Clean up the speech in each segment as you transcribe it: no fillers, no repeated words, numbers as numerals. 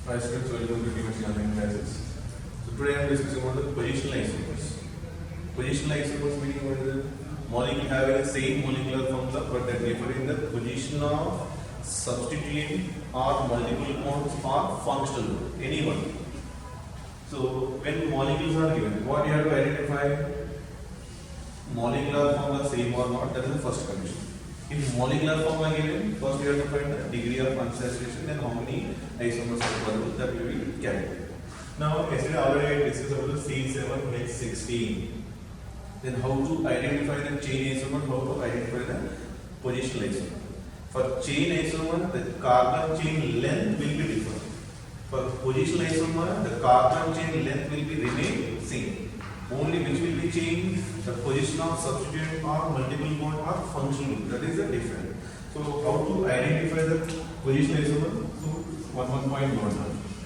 Hi students, welcome to chemistry online classes. So today I am discussing about the positional isomers. Positional isomers meaning what is the molecule having the same molecular formula but that differ in the position of substituent or multiple bonds or functional group, any one. So when molecules are given, what you have to identify molecular formula same or not, that is the first condition. If molecular formula given, first we have to find the degree of unsaturation and how many isomers are possible that we will calculate. Now, yesterday already I discussed about the C7H16. Then how to identify the chain isomer, how to identify the positional isomer. For chain isomer, the carbon chain length will be different. For positional isomer, the carbon chain length will be remain same. Only which will be changed, the position of substituent or multiple bond or functional group. That is the difference. So how to identify the positional isomer? So one point note.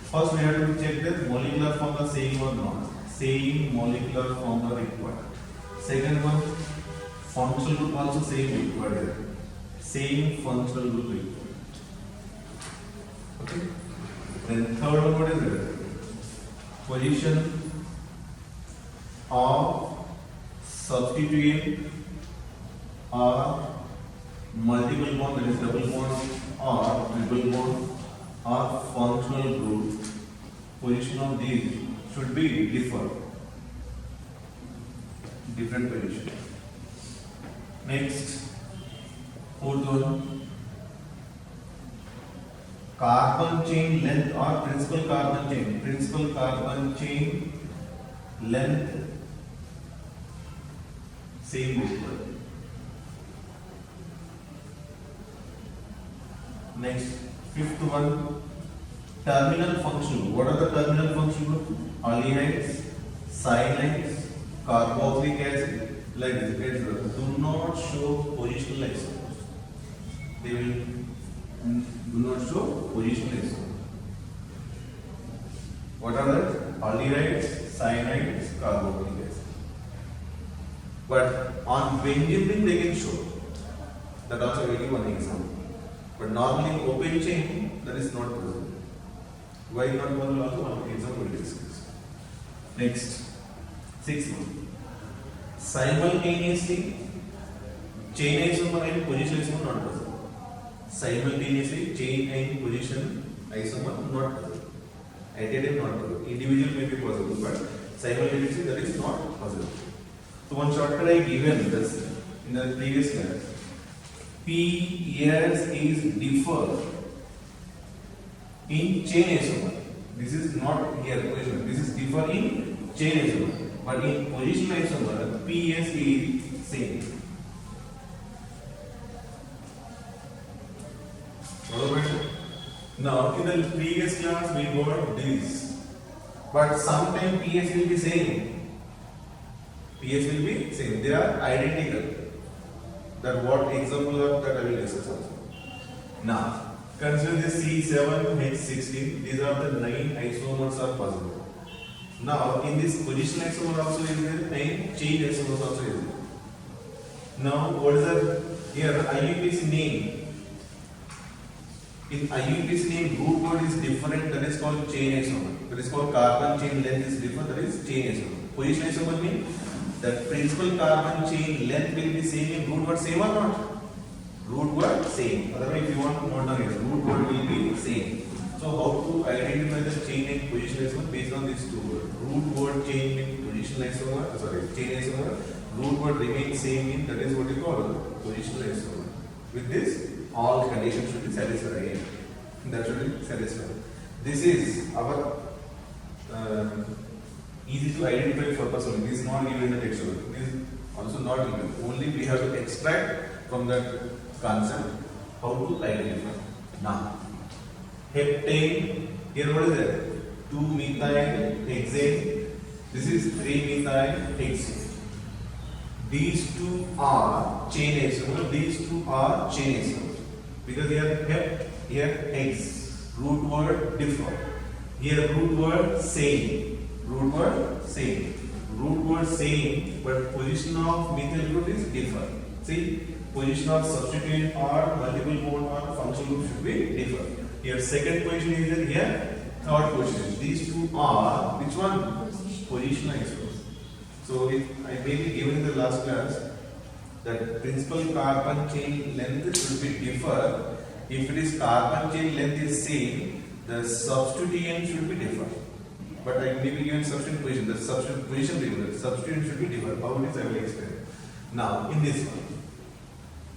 First we have to check the molecular formula same or not. Same molecular formula required. Second one, functional group also same required. Same functional group required. Okay. Then third one, what is it? Position of substituent or multiple bond, that is double bond or triple bond or functional group, position of these should be different position. Next, fourth one, carbon chain length or principal carbon chain length same equal. Next, fifth one, terminal function group. What are the terminal function group? Aldehydes, cyanides, carboxylic acid, like this. Do not show positional isomers. They will do not show positional isomers. What are that? Aldehydes, cyanides, carboxylic acid. But on benzene they can show. That also will give one example. But normally open chain that is not present. Why not one also one example will discuss. Next, sixth one. Simultaneously chain isomer and position isomer not present. Simultaneously chain and position isomer not present. At a time not present. Individual may be possible, but simultaneously that is not possible. So one shortcut I given this in the previous class. PS is differ in chain isomer. This is not here position. This is differ in chain isomer. But in position isomer, PS is same. Now in the previous class we got this. But sometimes PS will be same. PS will be same. They are identical. That what example of that I will discuss also. Now, consider this C7H16. These are the 9 isomers are possible. Now, in this position isomer also is there, 9 chain isomers also is there. Now, what is the here IUPAC name? In IUPAC name, root word is different. That is called chain isomer. That is called carbon chain length is different. That is chain isomer. Position isomer means the principal carbon chain length will be same in root word same or not? Root word same. Otherwise, if you want to note down here, root word will be same. So, how to identify the chain and position isomer based on these two words? Root word change in position isomer, chain isomer. Root word remains same in, that is what you call positional isomer. With this, all conditions should be satisfied. That should be satisfied. This is our easy to identify purpose only. This is not given in the textbook. This is also not given. Only we have to extract from that concept how to identify. Now, heptane. Here what is that? 2-methyl hexane. This is 3-methyl hexane. These two are chain isomers. These two are chain isomers. Because here hep, here hex. Root word differ. Here root word same. Root word same. Root word same, but position of methyl group is different. See, position of substituent or multiple bond or functional group should be different. Here second position is there, here Third question. These two are which one? Positional isomers. So if I maybe given in the last class that principal carbon chain length should be differ. If it is carbon chain length is same, the substituent should be different. But I may be given substituent position. The substituent position different. Substituent should be different. How it is I will explain. Now in this one,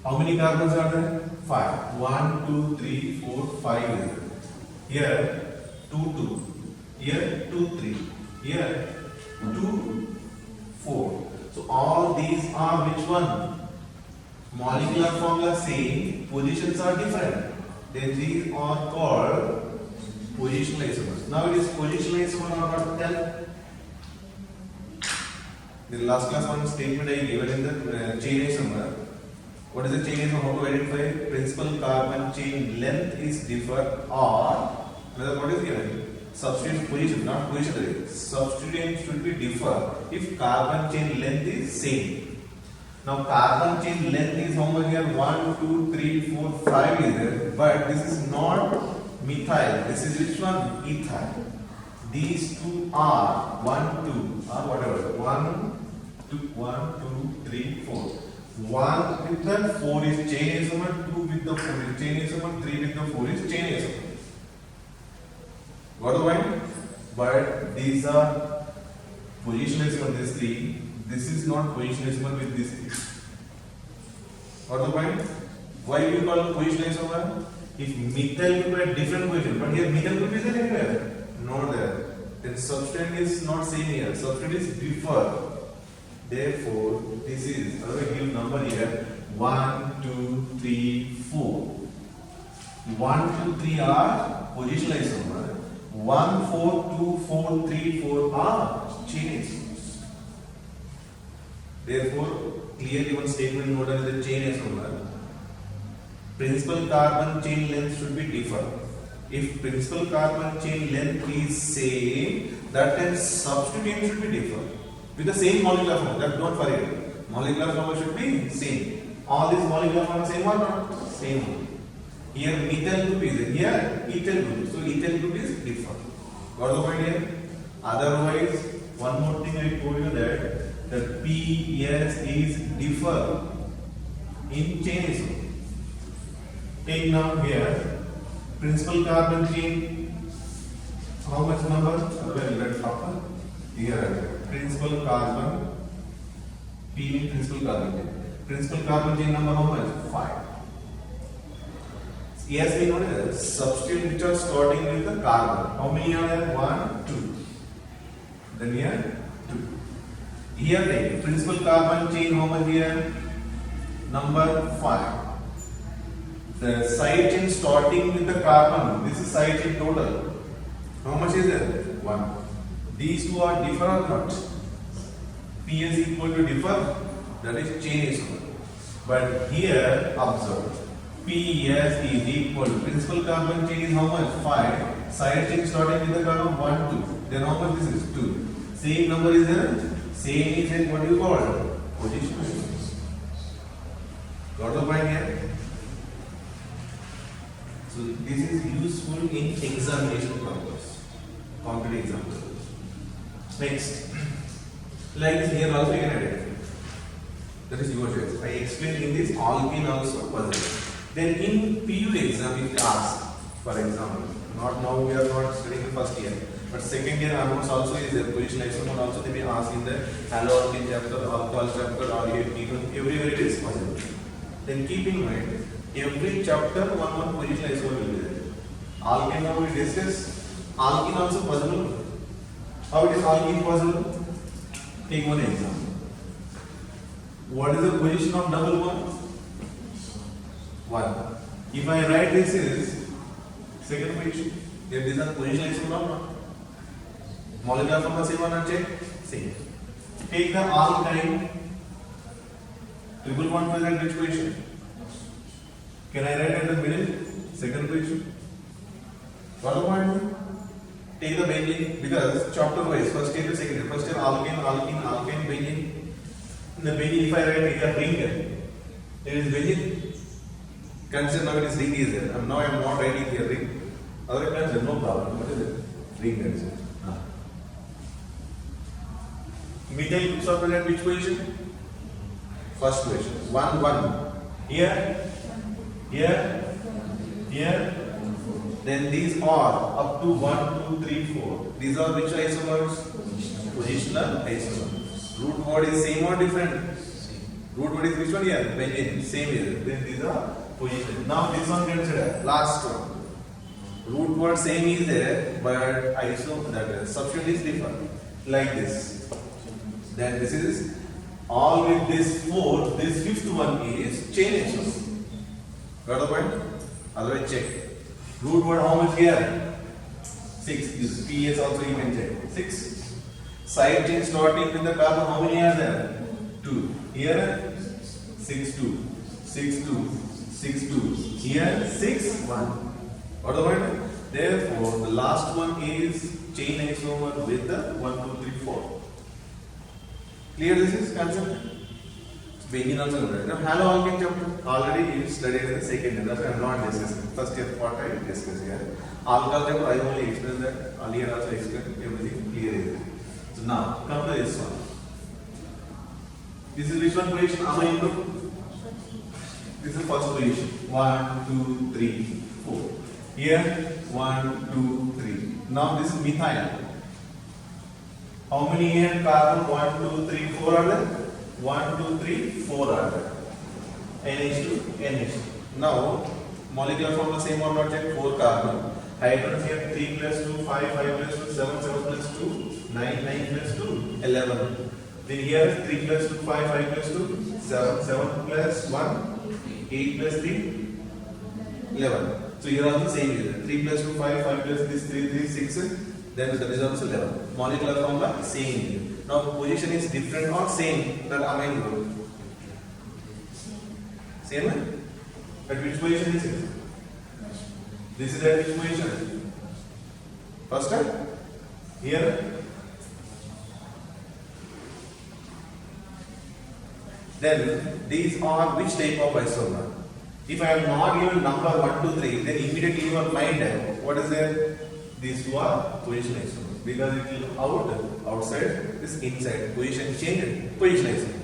how many carbons are there? 5. 1, 2, 3, 4, 5. Here 2, 2. Here 2, 3. Here 2, 4. So all these are which one? Molecular formula same, positions are different. Then these are called positional isomers. Now it is positional isomer or not? Tell. The last class one statement I given in the chain isomer. What is the chain isomer? How to identify? Principal carbon chain length is differ or another what is given? Substituent position, not position. Substituent should be differ if carbon chain length is same. Now carbon chain length is how much here? 1, 2, 3, 4, 5 is there. But this is not methyl. This is which one? Ethyl. These two are 1, 2 or whatever. 1, 2, 3, 4. 1 with the 4 is chain isomer. 2 with the 4 is chain isomer. 3 with the 4 is chain isomer. Got the point? But these are positional isomer. This 3. This is not positional isomer with this. Got the point? Why we call it positional isomer? If methyl group at different position, but here methyl group is there anywhere? Not there. Then substituent is not same here. Substituent is differ. Therefore, this is, I will give number here 1, 2, 3, 4. 1, 2, 3 are positional isomer. 1, 4, 2, 4, 3, 4 are chain isomers. Therefore, clearly one statement note as the chain isomer. Principal carbon chain length should be differ. If principal carbon chain length is same, that then substituent should be differ. With the same molecular formula, that don't forget. Molecular formula should be same. All these molecular formula same or not? Same. Here methyl group is there. Here ethyl group. So ethyl group is differ. Got the point here? Otherwise, one more thing I told you that the PS is differ in chain isomer. Take now here principal carbon chain. How much number? Well, let's happen here. Principal carbon P means principal carbon chain. Principal carbon chain number how much? 5. Yes, we know that substituent which are starting with the carbon. How many are there? 1, 2. Then here 2. Here take principal carbon chain how much here? Number 5. The side chain starting with the carbon. This is side chain total. How much is there? 1. These two are differ or not? PS equal to differ. That is chain isomer. But here observe. PS is equal to principal carbon chain is how much? 5. Side chain starting with the carbon 1, 2. Then how much this is? 2. Same number is there. Same is in what you call positional isomers. Got the point here? So this is useful in examination purpose. Competitive example. Next. Like this here also you can identify. That is your choice. I explained in this alkene also puzzle. Then in PU exam if asked, for example, not now we are not studying the first year, but second year almost also is there. Positional isomer also they may ask in the haloalkene chapter, alcohol chapter, or everywhere it is possible. Then keep in mind, every chapter one positional isomer will be there. Alkene now we discuss. Alkene also possible. How it is alkene possible? Take one example. What is the position of double bond? 1. If I write this is second position, if this is positional isomer or not? Molecular formula same or not? Check. Same. Take the alkyne. Triple bond will at which position? Can I write at the middle? Second position. What do I do? Take the benzene because chapter wise, first year to second year. First year alkane, alkene, alkane, benzene. In the benzene, if I write here ring here, there is benzene. Consider now it is ring is there. Now I am not writing here ring. Other consider no problem. What is it? ring addition. Methyl substitute at which position? First position. 1 1. Here, here, here. Then these are up to 1 2 3 4. These are which isomers? Positional isomers. Root word is same or different? Root word is which one here? Benzene. Same here. Then these are position. Now this one consider last one. Root word same is there, but isomer that substitute is different. Like this. Then this is all with this 4. This fifth one is chain isomer. Got the point? Otherwise check. Root word how much here? 6. This PS also you can check. 6. Side chain starting with the carbon how many are there? 2. Here 6 2. 6 2. 6 2. Here 6 1. Got the point? Therefore the last one is chain isomer with the 1 2 3 4. Clear this is concept? Begin also right. Now haloalkane chapter already you studied in the second year. That's why I am not discussing. First year part I discussed here. Alcohol chapter I only explained that. Earlier also explained everything clear is there. So now come to this one. This is which one position? Amine group. This is first position. 1 2 3 4. Here 1 2 3. Now this is methyl. How many here carbon? 1 2 3 4 are there? 1 2 3 4 are there. NH2 NH2. Now molecular formula same or not check? 4 carbon. Hydrogen here 3 plus 2 5 5 plus 2 7 7 plus 2 9 9 plus 2 11. Then here 3 plus 2 5 5 plus 2 7 7 plus 1 8 plus 3 11. So here also same is 3 plus 2 5 5 plus this 3 3 6. Then the result is 11. Molecular formula same. Now position is different or same that amine group. Same? At which position is it? This is at which position? First step? Here? Then these are which type of isomer? If I am not given number 1 2 3, then immediately your mind what is there? These two are position isomers because it will outside, this inside. Position changed, position isomer.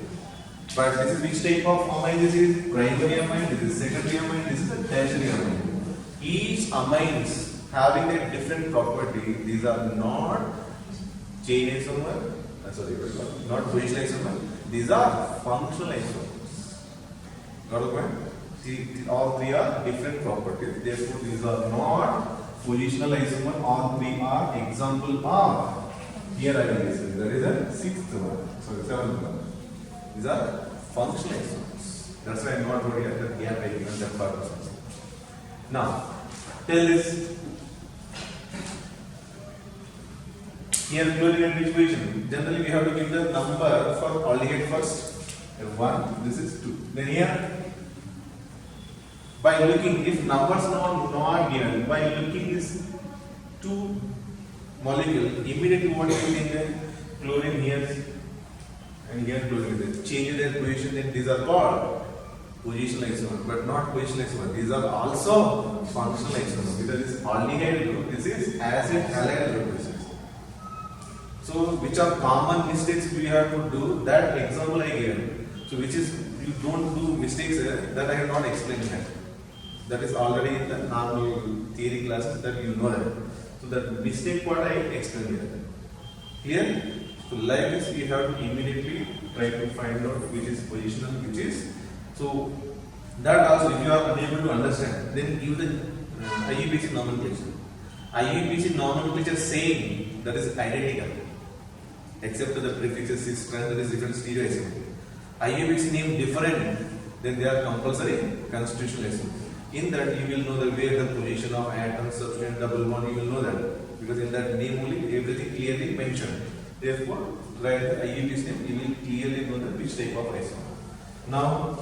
But this is which type of amine? This is primary amine, this is secondary amine, this is a tertiary amine. Each amines having a different property. These are not chain isomer, not position isomer. These are functional isomers. Got the point? See, all three are different properties. Therefore, these are not positional isomer. All three are example of. Here I will listen. That is the sixth one. Sorry, seventh one. These are functional isomers. That's why I am not worried at the gap I given that part. Now, tell this. Here, chlorine at which position? Generally, we have to give the number for aldehyde first. 1, this is 2. Then here, by looking, if numbers are not given, by looking this 2 molecule, immediately what do you think then? Chlorine here and here chlorine there. Change their position, then these are called positional isomers, but not positional isomers. These are also functional isomers because this aldehyde group, this is acid halide group. So, which are common mistakes we have to do? That example I gave. So, which is you don't do mistakes that I have not explained yet. That is already in the normal theory classes that you know that. So, that mistake what I explained here. Here, so like this, we have to immediately try to find out which is positional, which is. So, that also, if you are unable to understand, then give the IUPAC nomenclature. IUPAC nomenclature same, that is identical. Except the prefixes 6 strands, that is different stereoisomer. IUPAC name different, then they are compulsory constitutional isomer. In that you will know the where the position of atom, substance, double bond, you will know that. Because in that name only everything clearly mentioned. Therefore, write the IUPAC name, you will clearly know that which type of isomer. Now,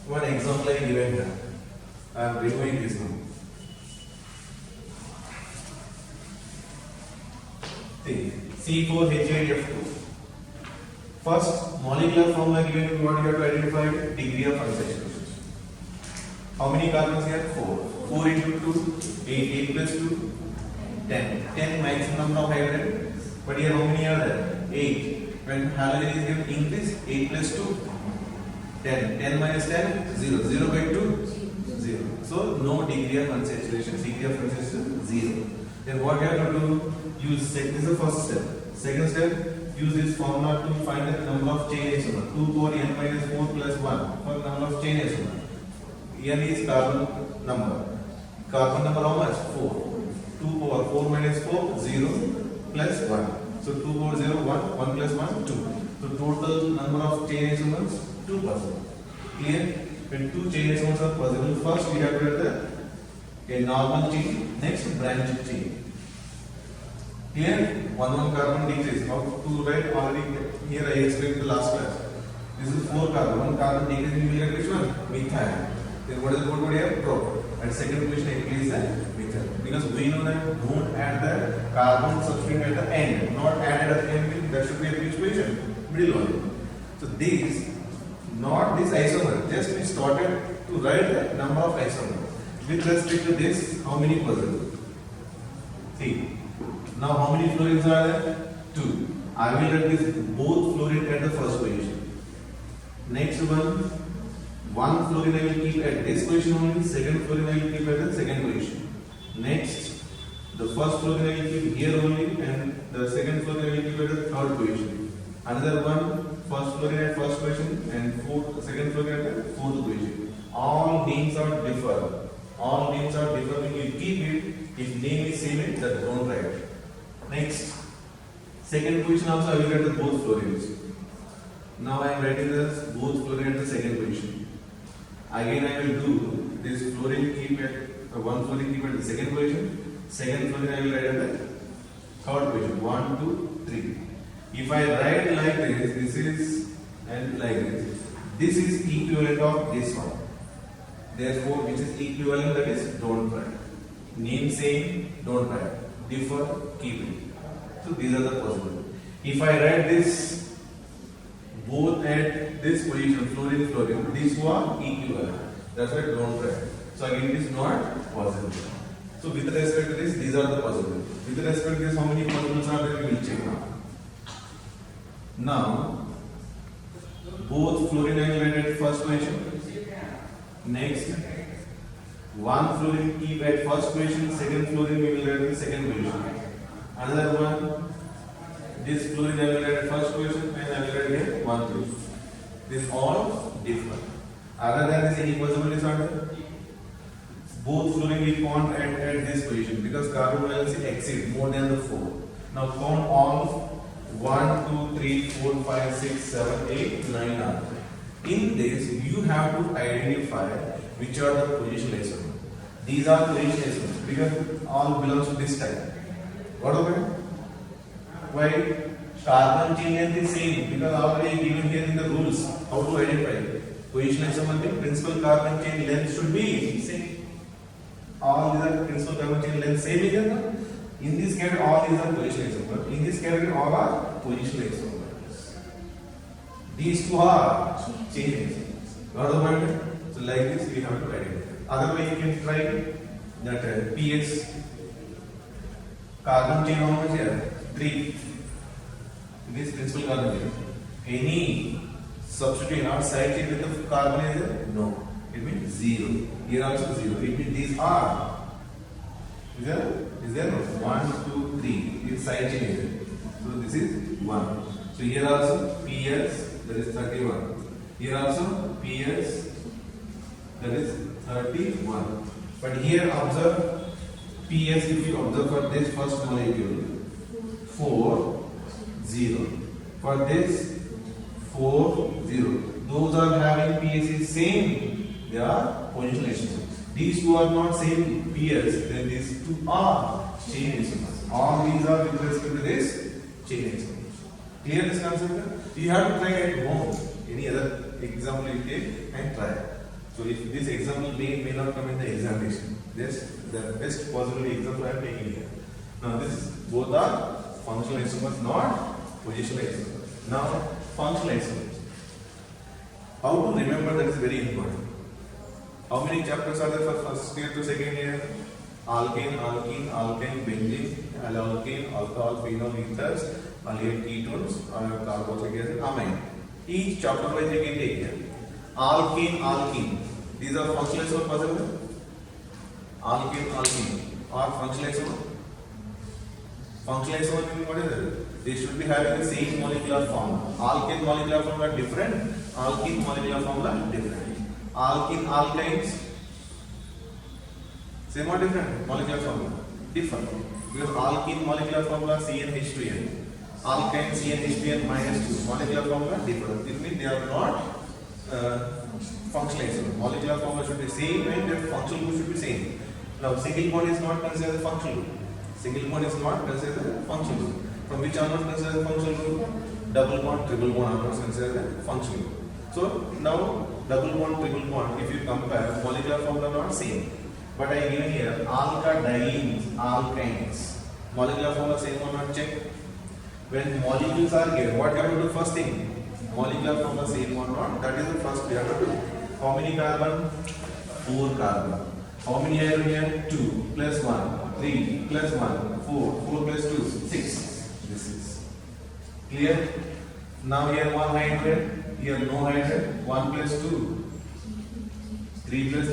one example I given here. I am removing this now. See. C4H8F2. First, molecular formula given, what you have to identify? Degree of unsaturation. How many carbons here? 4. 4 into 2, 8, 8 plus 2, 10 maximum number of hydrogen. But here how many are there? 8. When halogen is given increase, 8 plus 2, 10. 10 minus 10, 0. 0 by 2, 0. So no degree of unsaturation. Degree of unsaturation, 0. Then what you have to do? Use, this is the first step. Second step, use this formula to find the number of chain isomers. 2 power n minus 4 plus 1 for number of chain isomers. N is carbon number. Carbon number how much? 4. 2 power 4 minus 4, 0 plus 1. So 2 power 0, 1, 1 plus 1, 2. So total number of chain isomers, 2 possible. Clear? When 2 chain isomers are possible, first we have to have a normal chain, next branch chain. Clear? 1 carbon decrease. How to write? Already here I explained in the last class. This is 4 carbon. 1 carbon decrease, we will get which one? Methyl. Then what is the code here? Pro. And second question I place the methyl. Because we know that don't add the carbon substring at the end. Not added at the end, that should be at which position? Middle one. So this, not this isomer, just we started to write the number of isomers. With respect to this, how many possible? See. Now how many fluorines are there? 2. I will write this both fluorine at the first position. Next one fluorine I will keep at this position only, second fluorine I will keep at the second position. Next, the first fluorine I will keep here only and the second fluorine I will keep at the third position. Another one, first fluorine at first position and second fluorine at the fourth position. All names are different. All names are different. When you keep it, if name is same, that don't write it. Next, second position also I will get the both fluorines. Now I am writing this both fluorine at the second position. Again I will do this fluorine keep at one fluorine keep at the second position. Second fluorine I will write at the third position. 1, 2, 3. If I write like this is and like this. This is equivalent of this one. Therefore, which is equivalent, that is don't write. Name same, don't write. Differ, keep it. So these are the possible. If I write this both at this position, fluorine, fluorine, these two are equivalent. That's why don't write. So again, it is not possible. So with respect to this, these are the possible. With respect to this, how many possibles are there? We will check now. Now, both fluorine I will write at first position. Next, one fluorine keep at first position, second fluorine we will write at the second position. Another one, this fluorine I will write at first position and I will write here 1 position. This all different. Other than this, any possibilities are there? Both fluorine we count at this position because carbon valency exceeds more than the 4. Now count all 1, 2, 3, 4, 5, 6, 7, 8, 9 are there. In this, you have to identify which are the position isomers. These are position isomers because all belongs to this type. What about it? Why? Carbon chain length is same because already given here in the rules how to identify. Position isomer means principal carbon chain length should be same. All these are principal carbon chain length same again. In this category, all these are position isomers. In this category, all are position isomers. These two are chain isomers. Got the point? So like this we have to identify. Otherwise you can try that PS carbon chain how much here? 3. This principal carbon chain. Any substitute not side chain with the carbon is there? No. It means 0. Here also 0. It means these are. Is there? 1, 2, 3. This side chain is there. So this is 1. So here also PS. That is 31. Here also PS, that is 31. But here observe PS, if you observe for this first molecule 4, 0. For this 4, 0. Those are having PS is same, they are positional isomers. These two are not same PS, then these two are chain isomers. All these are with respect to this chain isomers. Clear this concept? You have to try at home. Any other example you take and try. So if this example may not come in the examination, this the best possible example I am taking here. Now this both are functional isomers, not positional isomers. Now functional isomers. How to remember that is very important. How many chapters are there for first year to second year? alkane, alkene, alkyne, benzene, alkane, alcohol, phenol, ethers, aldehyde ketones, carboxylic acid, amine. Each chapter wise you can take here. Alkane, alkene. These are functional isomers possible. Alkane, alkene are functional isomers. Functional isomer meaning what is it? They should be having the same molecular form. Alkane molecular form are different. Alkene molecular form are different. Alkene, alkynes, same or different? Molecular formula different. Because alkene molecular formula CnH2n, alkyne CnH2n minus 2. Molecular formula different. It means they are not functional isomer. Molecular formula should be same and their functional group should be same. Now single bond is not considered as a functional group. Single bond is not considered a functional group. From which are not considered a functional group? Double bond, triple bond are not considered a functional group. So now double bond, triple bond, if you compare, molecular formula are not same. But I given here alkadines, alkynes. Molecular formula same or not? Check. When molecules are given, what you have to do first thing? Molecular formula same or not? That is the first we have to do. How many carbon? 4 carbon. How many iron here? 2 plus 1, 3 plus 1, 4, 4 plus 2, 6. This is clear. Now here 1 hydrogen, here no hydrogen. 1 plus 2, 3 plus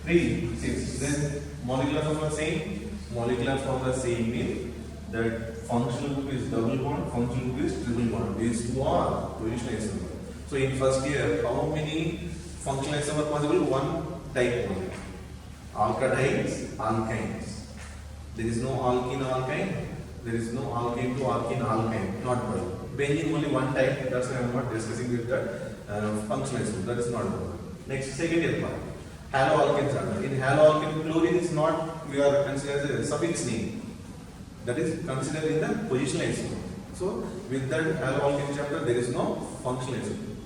3, 6. Then molecular formula same. Molecular formula same means that functional group is double bond, functional group is triple bond. These two are positional isomer. So in first year, how many functional isomer possible? One type only. Alkadides, alkynes. There is no alkene alkyne. There is no alkane to alkene alkyne. Not possible. Benzene only one type. That's why I am not discussing with that functional isomer. That is not possible. Next, second year part. Haloalkanes are there. In haloalkane, chlorine is not, we are considered as a suffix name. That is considered in the positional isomer. So, with that haloalkane chapter, there is no functional isomer.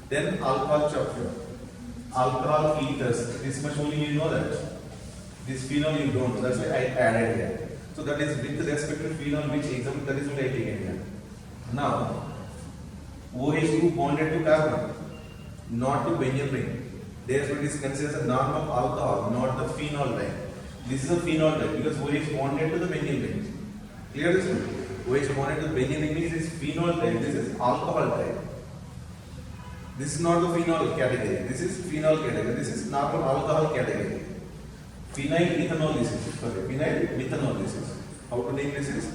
Then, alcohol chapter. Alcohol ethers. This much only you know that. This phenol you don't know. That's why I added here. So, that is with respect to phenol, which example, that is what I taken here. Now, OH group bonded to carbon, not to benzene ring. Therefore, it is considered a normal alcohol, not the phenol type. This is a phenol type because OH bonded to the benzene ring. Clear this one? OH bonded to the benzene ring means is phenol type. This is alcohol type. This is not the phenol category. This is phenol category. This is normal alcohol category. Phenyl ethanol this is. Sorry, phenyl methanol this is. How to name this is?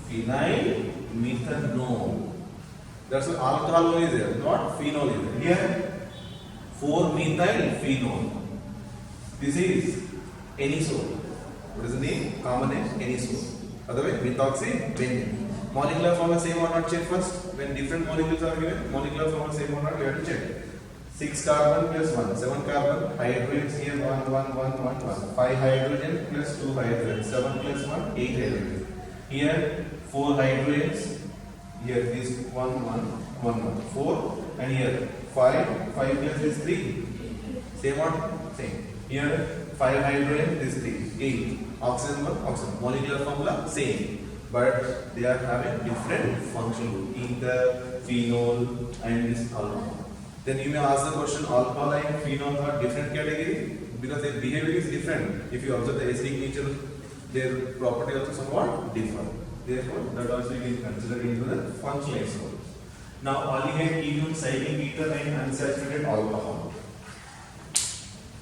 Phenyl methanol. That's what alcohol is there, not phenol is there. Here 4-methyl phenol. This is anisole. What is the name? Common name anisole. Otherwise, methoxy benzene. Molecular formula same or not? Check first. When different molecules are given, molecular formula same or not? You have to check. 6 carbon plus 1, 7 carbon. Hydrogens here 1, 1, 1, 1, 1. 5 hydrogen plus 2 hydrogen. 7 plus 1, 8 hydrogen. Here 4 hydrogens. Here this 1, 1, 1, 1, 4, and here 5 plus this 3. Same or same. Here 5 hydrogen, this 3, 8. Oxygen, oxygen. Molecular formula same, but they are having different function. Ether, phenol, and this alcohol. Then you may ask the question: alcohol and phenol are different category because their behavior is different. If you observe the acidic nature, their property also somewhat differ. Therefore, that also you can consider into the functional isomer. Now, aldehyde, ketone, cyclic ether, and unsaturated alcohol.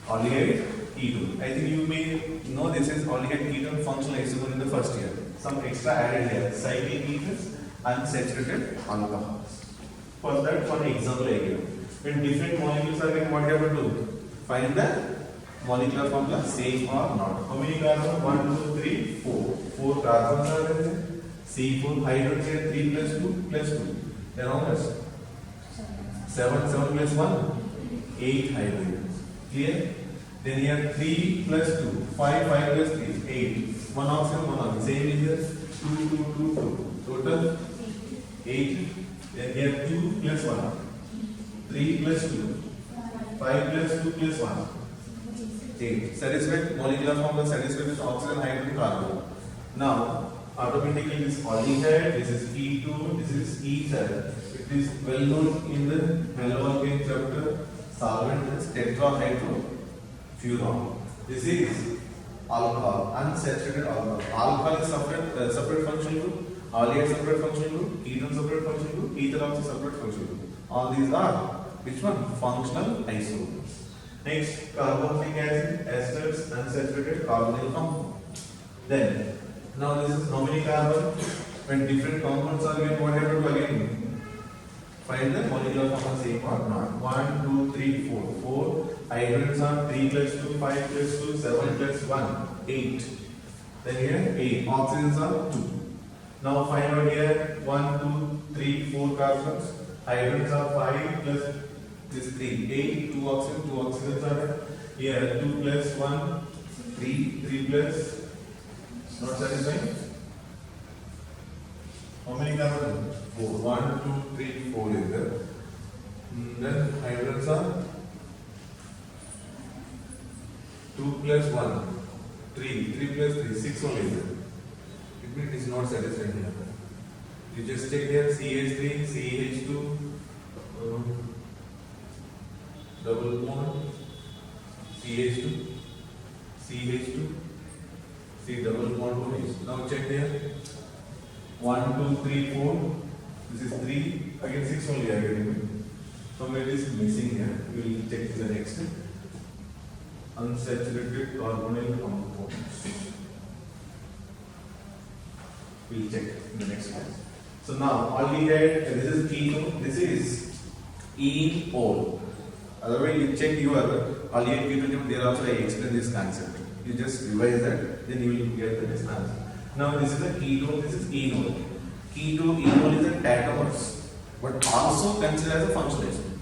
Aldehyde, ketone. I think you may know this is aldehyde, ketone functional isomer in the first year. Some extra added here: cyclic ethers, unsaturated alcohols. For that, for example, I give. When different molecules are given, what you have to do? Find the molecular formula same or not. How many carbons? 1, 2, 3, 4. 4 carbons are there. C4 hydrogen 3 plus 2 plus 2. Then how much? 7, 7 plus 1, 8 hydrogen. Clear? Then here 3 plus 2, 5, 5 plus 3, 8. 1 oxygen, 1 oxygen. Same is here 2, 2, 2, 2. Total 8. Then here 2 plus 1, 3 plus 2, 5 plus 2 plus 1. 8. Satisfied? Molecular formula satisfied with oxygen, hydrogen, carbon. Now, automatically this aldehyde, this is ketone, this is ether. It is well known in the haloalkane chapter. Solvent is tetrahydrofuran. This is alcohol, unsaturated alcohol. Alcohol is separate functional group, aldehyde separate functional group, ketone separate functional group, ether also separate functional group. All these are which one? Functional isomers. Next, carboxylic acid, esters, unsaturated carbonyl compound. Then, now this is how many carbon? When different compounds are given, what have to do again? Find the molecular form same or not. 1, 2, 3, 4. 4 hydrogens are 3 plus 2, 5 plus 2, 7 plus 1, 8. Then here 8. Oxygens are 2. Now find out here 1, 2, 3, 4 carbons. Hydrogens are 5 plus this 3. 8, 2 oxygens are there. Here 2 plus 1, 3, 3 plus. Not satisfying? How many carbons? 4. 1, 2, 3, 4 is there. Then hydrogens are 2 plus 1, 3, 3 plus 3, 6 only is there. It means it is not satisfying here. You just check here CH3, CH2, double bond, CH2, CH2, C double bond only. Now check here. 1, 2, 3, 4. This is 3. Again 6 only I get. Somewhere it is missing here. We will check the next step. Unsaturated carbonyl compounds. We will check in the next class. So now aldehyde, this is ketone, this is enol. Otherwise you check your aldehyde ketone, there also I explain this concept. You just revise that, then you will get the next answer. Now this is a ketone, this is enol. Enol is a tautomers, but also considered as a functional isomer.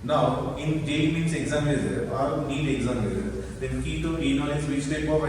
Now in JEE means exam is there or NEET exam is there. Then ketone enol is which type of